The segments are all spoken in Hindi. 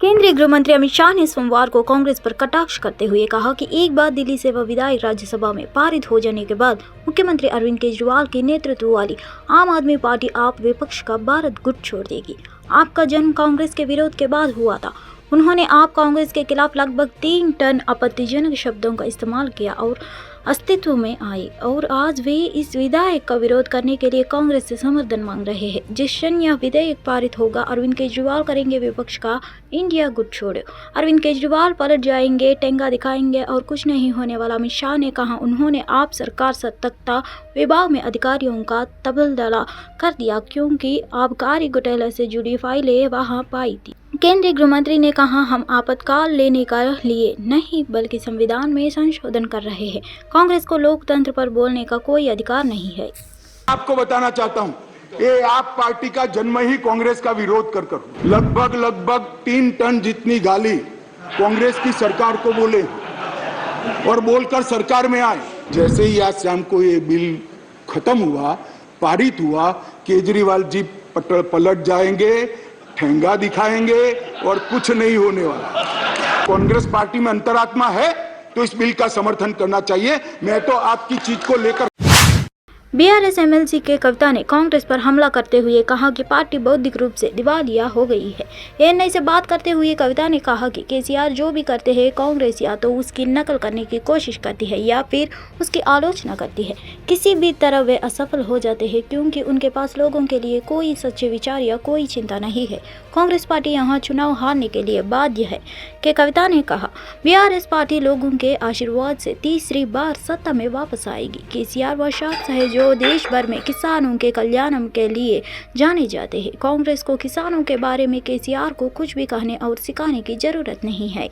केंद्रीय गृह मंत्री अमित शाह ने सोमवार को कांग्रेस पर कटाक्ष करते हुए कहा कि एक बार दिल्ली से वह विधायक राज्यसभा में पारित हो जाने के बाद मुख्यमंत्री अरविंद केजरीवाल के नेतृत्व वाली आम आदमी पार्टी आप विपक्ष का भारत गुट छोड़ देगी। आपका जन्म कांग्रेस के विरोध के बाद हुआ था। उन्होंने आप कांग्रेस के खिलाफ लगभग 3 टन आपत्तिजनक शब्दों का इस्तेमाल किया और अस्तित्व में आए और आज वे इस विधेयक का विरोध करने के लिए कांग्रेस से समर्थन मांग रहे हैं। जिस क्षण यह विधेयक पारित होगा, अरविंद केजरीवाल करेंगे विपक्ष का इंडिया गुट छोड़ो। अरविंद केजरीवाल पलट जाएंगे, टेंगा दिखाएंगे और कुछ नहीं होने वाला। अमित शाह ने कहा उन्होंने आप सरकार सतर्कता विभाग में अधिकारियों का तबादला कर दिया क्योंकि आबकारी घोटाले से जुड़ी फाइलें वहां पाई थी। केंद्रीय गृह मंत्री ने कहा हम आपातकाल लेने का लिए नहीं बल्कि संविधान में संशोधन कर रहे हैं। कांग्रेस को लोकतंत्र पर बोलने का कोई अधिकार नहीं है। आपको बताना चाहता हूं, ये आप पार्टी का जन्म ही कांग्रेस का विरोध कर लगभग 3 टन जितनी गाली कांग्रेस की सरकार को बोले और बोलकर सरकार में आए। जैसे ही आज शाम को ये बिल खत्म हुआ, पारित हुआ, केजरीवाल जी पलट जाएंगे, ठेंगा दिखाएंगे और कुछ नहीं होने वाला। कांग्रेस पार्टी में अंतरात्मा है तो इस बिल का समर्थन करना चाहिए। मैं तो आपकी चीज को लेकर बीआरएस एमएलसी के कविता ने कांग्रेस पर हमला करते हुए कहा कि पार्टी बौद्धिक रूप से दिवालिया हो गई है। एएनआई से बात करते हुए कविता ने कहा कि केसीआर जो भी करते हैं, कांग्रेस या तो उसकी नकल करने की कोशिश करती है या फिर उसकी आलोचना करती है। किसी भी तरह वे असफल हो जाते हैं क्योंकि उनके पास लोगों के लिए कोई सच्चे विचार या कोई चिंता नहीं है। कांग्रेस पार्टी यहाँ चुनाव हारने के लिए बाध्य है कि कविता ने कहा बीआरएस पार्टी लोगों के आशीर्वाद से तीसरी बार सत्ता में वापस आएगी। केसीआर वह शख्स है जो देश भर में किसानों के कल्याण के लिए जाने जाते हैं। कांग्रेस को किसानों के बारे में केसीआर को कुछ भी कहने और सिखाने की जरूरत नहीं है।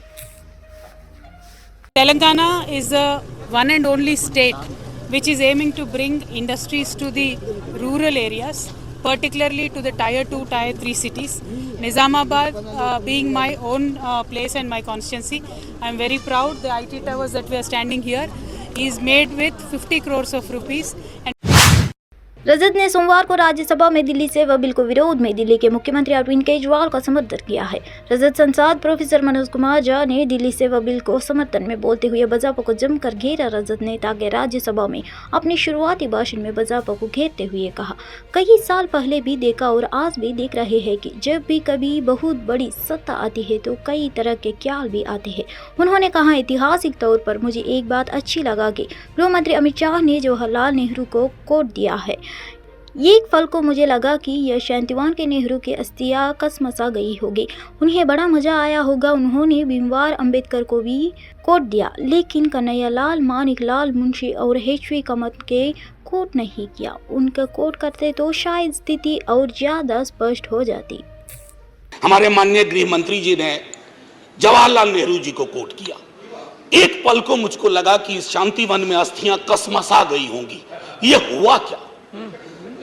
Telangana is the one and only state which is aiming to bring industries to the rural areas, particularly to the tier 2, tier 3 cities. Nizamabad being my own place and my constituency, I am very proud the IT towers that we are standing here is made with 50 crores of rupees. रजत ने सोमवार को राज्यसभा में दिल्ली से वह बिल को विरोध में दिल्ली के मुख्यमंत्री अरविंद केजरीवाल का समर्थन किया है। रजत सांसद प्रोफेसर मनोज कुमार झा ने दिल्ली से वह बिल को समर्थन में बोलते हुए भाजपा को जमकर घेरा। रजत ने ताकि राज्यसभा में अपने शुरुआती भाषण में भाजपा को घेरते हुए कहा कई साल पहले भी देखा और आज भी देख रहे हैं कि जब भी कभी बहुत बड़ी सत्ता आती है तो कई तरह के ख्याल भी आते हैं। उन्होंने कहा ऐतिहासिक तौर पर मुझे एक बात अच्छी लगा कि गृह मंत्री अमित शाह ने जवाहरलाल नेहरू को कोट दिया है। एक पल को मुझे लगा कि यह शांतिवान के नेहरू की अस्थियां कसमसा गई होगी। उन्हें बड़ा मजा आया होगा। उन्होंने भीमवार अंबेडकर को भी कोट दिया लेकिन कन्हैयालाल, मानिकलाल, मुंशी और एचवी कामत के कोट नहीं किया। उनका कोट करते तो शायद स्थिति और ज्यादा स्पष्ट हो जाती। हमारे माननीय गृह मंत्री जी ने जवाहरलाल नेहरू जी को कोट किया। एक पल को मुझको लगा कि इस शांतिवन में अस्थियां कसमसा गई होंगी। ये हुआ क्या?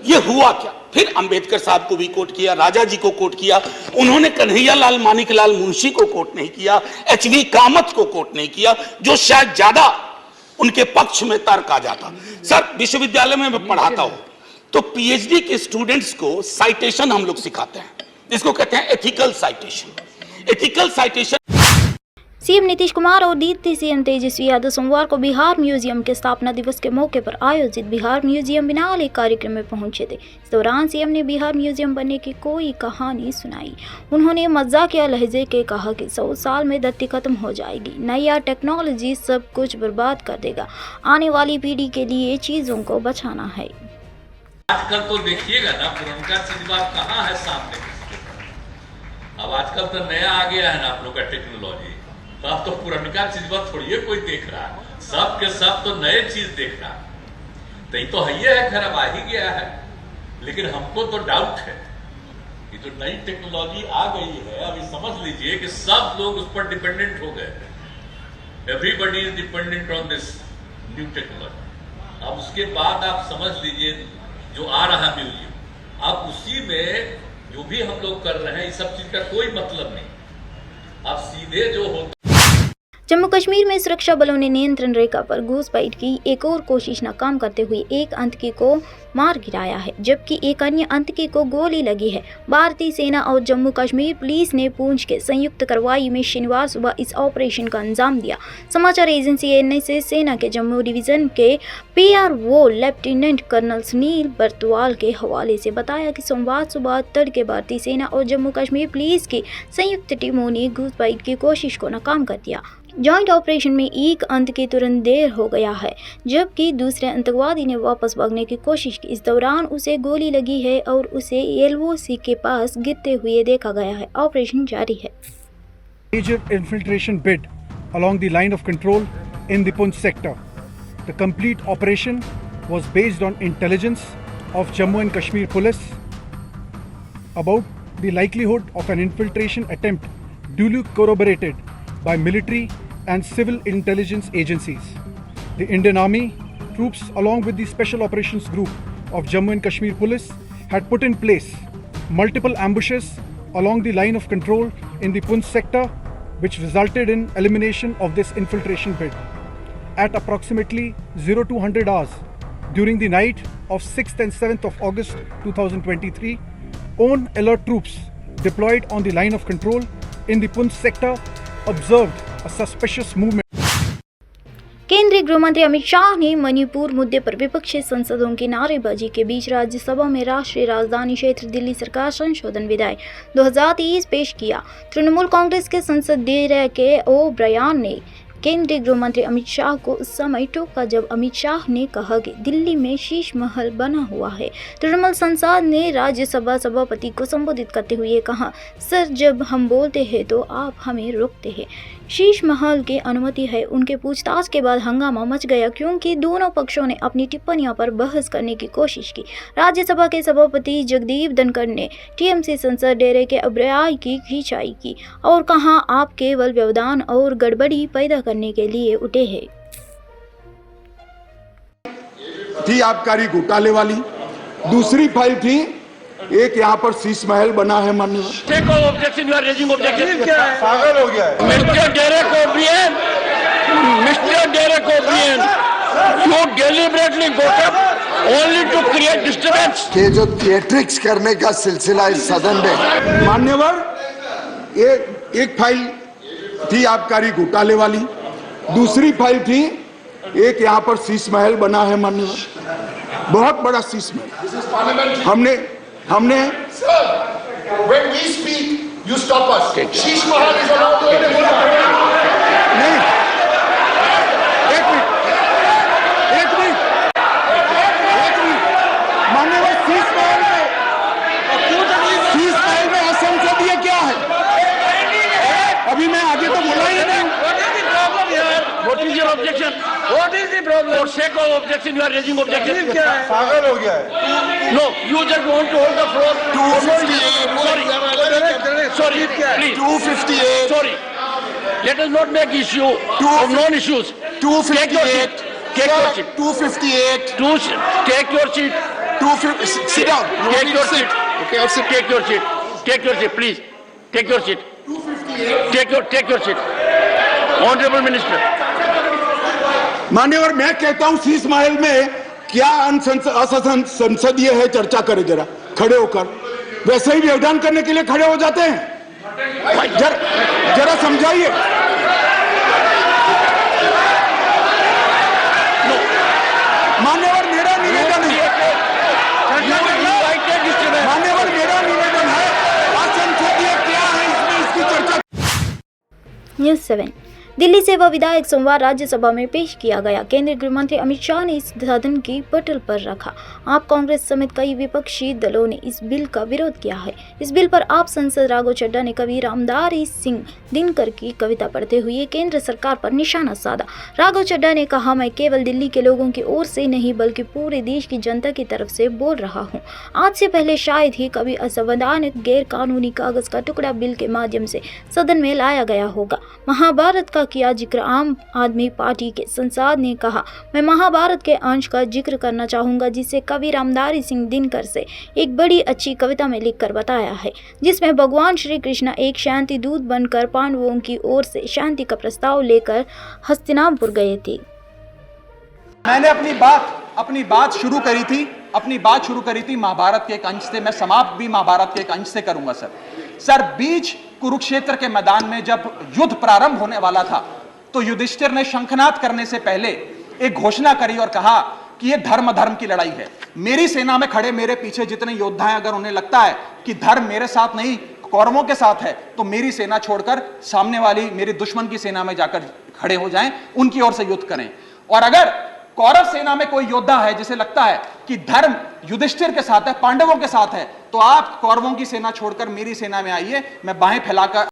ये हुआ क्या? फिर अंबेडकर साहब को भी कोट किया, राजा जी को कोट किया। उन्होंने कन्हैयालाल, मानिकलाल, मुंशी को कोट नहीं किया, एचवी कामत को कोट नहीं किया, जो शायद ज्यादा उनके पक्ष में तर्क आ जाता। सर, विश्वविद्यालय में मैं पढ़ाता हूं तो पीएचडी के स्टूडेंट्स को साइटेशन हम लोग सिखाते हैं, इसको कहते हैं ethical citation. Ethical citation CM Nitish Kumar और डिप्टी सीएम तेजस्वी यादव सोमवार को बिहार म्यूजियम के स्थापना दिवस के मौके पर आयोजित बिहार म्यूजियम बिनाले कार्यक्रम में पहुंचे थे। इस दौरान सीएम ने बिहार म्यूजियम बनने की कोई कहानी सुनाई। उन्होंने मजाकिया लहजे के कहा कि 100 साल में धरती खत्म हो जाएगी, नया टेक्नोलॉजी सब कुछ बर्बाद कर देगा, आने वाली पीढ़ी के लिए चीजों को बचाना है। आजकल तो देखिएगा ना, पुरनका चीज कहाँ है सामने। अब आजकल तो नया आ गया है ना आप लोग का टेक्नोलॉजी, तो अब तो पुरनका चीज थोड़ी है कोई देख रहा है, सब के सब तो नए चीज देख रहा है। तो ये तो है, खैर अब आ ही गया है, लेकिन हमको तो डाउट है कि जो नई टेक्नोलॉजी आ गई है, अभी समझ लीजिए कि सब लोग उस पर डिपेंडेंट हो गए। Everybody is dependent on this new technology. अब उसके बाद आप समझ लीजिए जो आ रहा म्यूजियम, अब उसी में जो भी हम लोग कर रहे हैं, इस सब चीज का कोई मतलब नहीं। अब सीधे जो होता जम्मू कश्मीर में सुरक्षा बलों ने नियंत्रण रेखा पर घुसपैठ की एक और कोशिश नाकाम करते हुए एक आतंकी को मार गिराया है, जबकि एक अन्य आतंकी को गोली लगी है। भारतीय सेना और जम्मू कश्मीर पुलिस ने पूंछ के संयुक्त कार्रवाई में शनिवार सुबह इस ऑपरेशन का अंजाम दिया। समाचार एजेंसी एएनआई से सेना के जम्मू डिवीजन के PRO lieutenant colonel Sunil Bartwal के हवाले से बताया कि सोमवार सुबह तड़के भारतीय सेना और जम्मू कश्मीर पुलिस की संयुक्त टीमों ने घुसपैठ की कोशिश को नाकाम कर दिया। जॉइंट ऑपरेशन में एक आतंकी तुरंत देर हो गया है, जबकि दूसरे आतंकवादी ने वापस भागने की कोशिश की। इस दौरान उसे गोली लगी है और उसे LOC के पास गिरते हुए देखा गया है। ऑपरेशन जारी है। Major infiltration bid along the line of control in the Poonch sector. The complete operation was based on intelligence of Jammu and Kashmir Police about the likelihood of an infiltration attempt, duly corroborated by military and civil intelligence agencies. The Indian Army troops, along with the Special Operations Group of Jammu and Kashmir Police, had put in place multiple ambushes along the line of control in the Poonch sector, which resulted in elimination of this infiltration bid. At approximately 0200 hours during the night of 6th and 7th of August 2023, own alert troops deployed on the line of control in the Poonch sector observed a suspicious movement. केंद्रीय गृह मंत्री अमित शाह ने मणिपुर मुद्दे पर विपक्षी सांसदों की नारेबाजी के बीच राज्यसभा में राष्ट्रीय राजधानी क्षेत्र दिल्ली सरकार संशोधन विधेयक 2023 पेश किया। तृणमूल कांग्रेस के सांसद DK O'Brien ने केंद्रीय गृह मंत्री अमित शाह को उस समय टोका जब अमित शाह ने कहा कि दिल्ली में शीश महल बना हुआ है। तृणमूल सांसद ने राज्यसभा सभापति को संबोधित करते हुए कहा, सर जब हम बोलते हैं तो आप हमें रोकते हैं। शीश महल की अनुमति है। उनके पूछताछ के बाद हंगामा मच गया क्योंकि दोनों पक्षों ने अपनी टिप्पणियों पर बहस करने की कोशिश की। राज्यसभा के सभापति जगदीप धनखड़ ने TMC सांसद DK O'Brien की खिंचाई की और कहा, आप केवल व्यवधान और गड़बड़ी पैदा करने के लिए उठे हैं। थी आबकारी घोटाले वाली, दूसरी फाइल थी एक यहाँ पर शीश महल बना है माननीय। Objection, you are raising objection. पागल हो गया है। Mister Derek O'Brien, you deliberately got up only to create disturbance. ये जो थिएट्रिक्स करने का सिलसिला इस सदन में, मान्यवर एक फाइल थी आबकारी घोटाले वाली, दूसरी फाइल थी एक यहाँ पर शीश महल बना है मान्यवर, बहुत बड़ा शीश महल। हमने When we speak, you stop us. Sheesh Mahal is allowed to नहीं, एक मिनट मान्यवर, शीश महल में असंसदीय क्या है? अभी मैं आगे तो बोला ही नहीं। What is your objection? What is the problem? For sake of objection, you are raising objection. पागल हो गया है। No, you just want to hold the floor. 258. Sorry, please. 258. Sorry. Let us not make issue of non-issues. 258. Take your seat. 258. Take your seat. 250. Sit down. Take your seat. Okay, I'll sit. Take your seat. Take your seat, please. Take your seat. 258. Take your seat. Honorable Minister. मान्यवर, मैं कहता हूं शीश महल में क्या असंसदीय है, चर्चा करें जरा खड़े होकर। वैसे ही व्यवधान करने के लिए खड़े हो जाते हैं। जरा समझाइए। मान्यवर, मेरा निवेदन है, मान्यवर मेरा निवेदन है, असंसदीय क्या है इसमें इसकी चर्चा। न्यूज़ 7 दिल्ली से वह विधेयक सोमवार राज्यसभा में पेश किया गया। केंद्रीय गृह मंत्री अमित शाह ने इस सदन की पटल पर रखा। आप कांग्रेस समेत कई विपक्षी दलों ने इस बिल का विरोध किया है। इस बिल पर आप सांसद राघव चड्ढा ने कवि रामधारी सिंह दिनकर की कविता पढ़ते हुए केंद्र सरकार पर निशाना साधा। राघव चड्ढा ने कहा, मैं केवल दिल्ली के लोगों की ओर से नहीं बल्कि पूरे देश की जनता की तरफ से बोल रहा हूँ। आज से पहले शायद ही कभी असंवैधानिक गैर कानूनी कागज का टुकड़ा बिल के माध्यम से सदन में लाया गया होगा। महाभारत का किया जिक्र। आम आदमी पार्टी के सांसद ने कहा, मैं महाभारत के अंश का जिक्र करना चाहूँगा जिसे कवि रामधारी सिंह दिनकर से एक बड़ी अच्छी कविता में लिखकर बताया है, जिसमें भगवान श्री कृष्ण एक शांति दूत बनकर पांडवों की ओर से शांति का प्रस्ताव लेकर हस्तिनापुर गए थे। मैंने अपनी बात शुरू करी थी महाभारत के एक अंश से। मैं समाप्त भी महाभारत के एक अंश से करूंगा सर। बीच कुरुक्षेत्र के मैदान में जब युद्ध प्रारंभ होने वाला था तो युधिष्ठिर ने शंखनाद करने से पहले एक घोषणा करी और कहा कि यह धर्म की लड़ाई है। मेरी सेना में खड़े मेरे पीछे जितने योद्धा हैं, अगर उन्हें लगता है कि धर्म मेरे साथ नहीं कौरवों के साथ है, तो मेरी सेना छोड़कर सामने वाली मेरी दुश्मन की सेना में जाकर खड़े हो जाएं, उनकी ओर से युद्ध करें। और अगर कौरव सेना में कोई योद्धा है जिसे लगता है कि धर्म युधिष्ठिर के साथ है, पांडवों के साथ है, तो आप कौरवों की सेना छोड़कर मेरी सेना में आइए। मैं बाहें फैलाकर।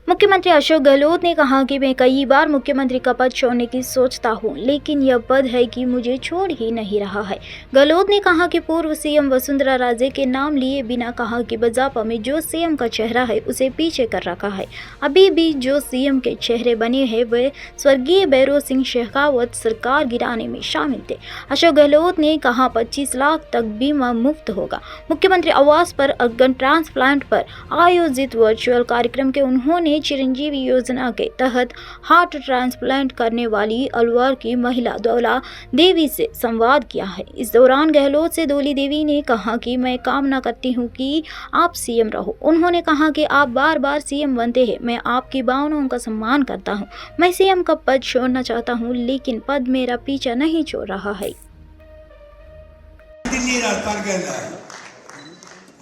मुख्यमंत्री अशोक गहलोत ने कहा कि मैं कई बार मुख्यमंत्री का पद छोड़ने की सोचता हूं, लेकिन यह पद है कि मुझे छोड़ ही नहीं रहा है। गहलोत ने कहा कि पूर्व सीएम वसुंधरा राजे के नाम लिए बिना कहा कि भाजपा में जो सीएम का चेहरा है उसे पीछे कर रखा है। अभी भी जो सीएम के चेहरे बने हैं वे स्वर्गीय भैरों सिंह शेखावत सरकार गिराने में शामिल थे। अशोक गहलोत ने कहा 25 लाख तक बीमा मुफ्त होगा। मुख्यमंत्री आवास पर ऑर्गन ट्रांसप्लांट पर आयोजित वर्चुअल कार्यक्रम के उन्होंने चिरंजीवी योजना के तहत हार्ट ट्रांसप्लांट करने वाली अलवर की महिला दौला देवी से संवाद किया है। इस दौरान गहलोत से दौली देवी ने कहा कि मैं कामना करती हूं कि आप सीएम रहो। उन्होंने कहा कि आप बार बार सीएम बनते हैं, मैं आपकी भावनाओं का सम्मान करता हूं। मैं सीएम का पद छोड़ना चाहता हूं, लेकिन पद मेरा पीछा नहीं छोड़ रहा है।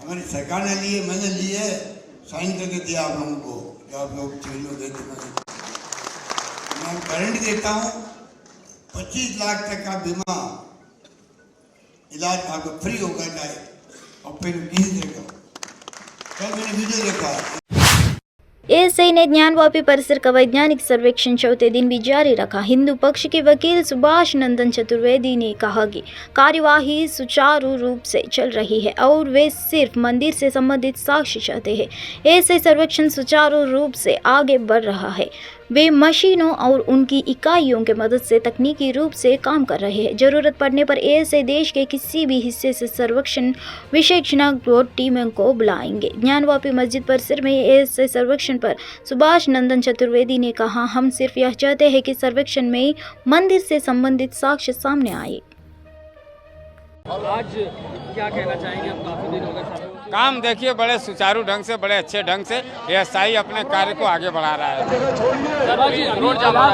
हमारी सरकार ने लिए, मैंने लिए, साइन करके दिया आप लोगों को, आप लोग दे देना। मैं गारंटी देता हूँ 25 लाख तक का बीमा इलाज आपको फ्री होगा जाए और फिर नहीं देगा। कल मैंने वीडियो देखा। एएसआई ने ज्ञानवापी परिसर का वैज्ञानिक सर्वेक्षण चौथे दिन भी जारी रखा। हिंदू पक्ष के वकील सुभाष नंदन चतुर्वेदी ने कहा कि कार्यवाही सुचारू रूप से चल रही है और वे सिर्फ मंदिर से संबंधित साक्ष्य चाहते हैं। एएसआई सर्वेक्षण सुचारू रूप से आगे बढ़ रहा है। वे मशीनों और उनकी इकाइयों के मदद से तकनीकी रूप से काम कर रहे हैं। जरूरत पड़ने पर एएसआई देश के किसी भी हिस्से से सर्वेक्षण विशेषज्ञ टीमों को बुलाएंगे। ज्ञानवापी मस्जिद परिसर में एएसआई सर्वेक्षण पर सुभाष नंदन चतुर्वेदी ने कहा, हम सिर्फ यह चाहते हैं कि सर्वेक्षण में मंदिर से संबंधित साक्ष्य सामने आए। आज क्या कहना चाहेंगे? आप काफी दिन हो गए काम देखिए, बड़े सुचारू ढंग से, बड़े अच्छे ढंग से एएसआई अपने कार्य को आगे बढ़ा रहा है।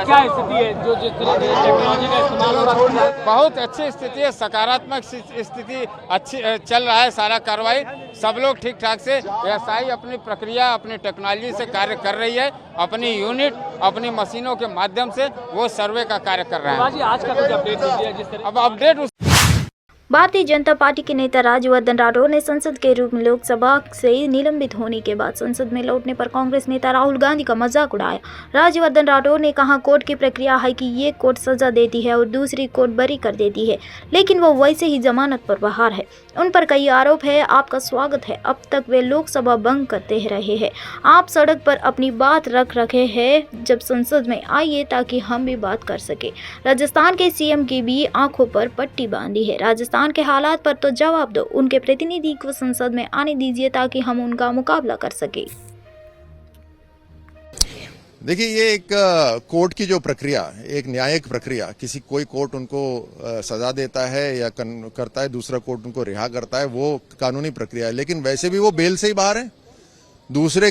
क्या स्थिति है जो जिस तरह से टेक्नोलॉजी का इस्तेमाल हो रहा है? बहुत अच्छी स्थिति है, सकारात्मक स्थिति अच्छी चल रहा है। सारा कार्रवाई सब लोग ठीक ठाक से, एएसआई अपनी प्रक्रिया अपनी टेक्नोलॉजी से कार्य कर रही है। अपनी यूनिट अपनी मशीनों के माध्यम से वो सर्वे का कार्य कर रहा है। आज का कुछ अपडेट दीजिए जिस तरह। अब अपडेट भारतीय जनता पार्टी के नेता राज्यवर्धन राठौर ने संसद के रूप में लोकसभा से निलंबित होने के बाद संसद में लौटने पर कांग्रेस नेता राहुल गांधी का मजाक उड़ाया। राज्यवर्धन राठौर ने कहा, कोर्ट की प्रक्रिया है कि ये कोर्ट सजा देती है और दूसरी कोर्ट बरी कर देती है, लेकिन वो वैसे ही जमानत पर बाहर है। उन पर कई आरोप है। आपका स्वागत है। अब तक वे लोकसभा भंग करते रहे हैं। आप सड़क पर अपनी बात रख रहे हैं, जब संसद में आइए ताकि हम भी बात कर सके। राजस्थान के सीएम की भी आंखों पर पट्टी बांधी है। राजस्थान के हालात पर तो जवाब दो। उनके प्रतिनिधि को संसद में आने दीजिए ताकि हम उनका मुकाबला कर सके। देखिए, ये एक कोर्ट की जो प्रक्रिया, एक न्यायिक प्रक्रिया, किसी कोई कोर्ट उनको सजा देता है या करता है, दूसरा कोर्ट उनको रिहा करता है, वो कानूनी प्रक्रिया है। लेकिन वैसे भी वो बेल से ही बाहर है। दूसरे